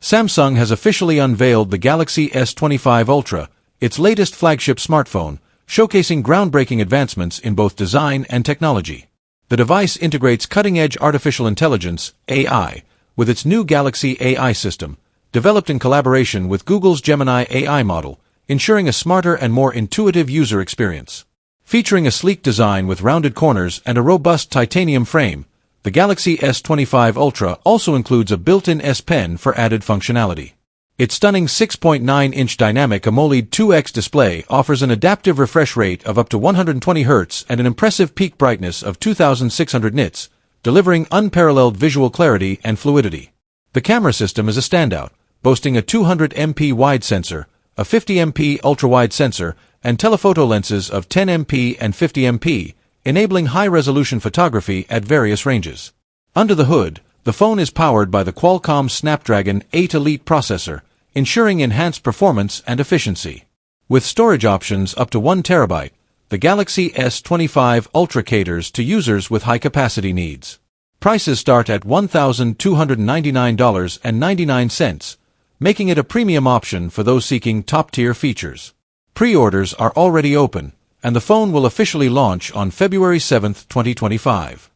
Samsung has officially unveiled the Galaxy S25 Ultra, its latest flagship smartphone, showcasing groundbreaking advancements in both design and technology. The device integrates cutting-edge artificial intelligence, AI, with its new Galaxy AI system, developed in collaboration with Google's Gemini AI model, ensuring a smarter and more intuitive user experience. Featuring a sleek design with rounded corners and a robust titanium frame, the Galaxy S25 Ultra also includes a built-in S Pen for added functionality. Its stunning 6.9-inch dynamic AMOLED 2X display offers an adaptive refresh rate of up to 120 Hz and an impressive peak brightness of 2600 nits, delivering unparalleled visual clarity and fluidity. The camera system is a standout, boasting a 200MP wide sensor, a 50MP ultra-wide sensor, and telephoto lenses of 10MP and 50MP, enabling high-resolution photography at various ranges. Under the hood, the phone is powered by the Qualcomm Snapdragon 8 Elite processor, ensuring enhanced performance and efficiency. With storage options up to 1 TB, the Galaxy S25 Ultra caters to users with high-capacity needs. Prices start at $1,299.99, making it a premium option for those seeking top-tier features. Pre-orders are already open, and the phone will officially launch on February 7, 2025.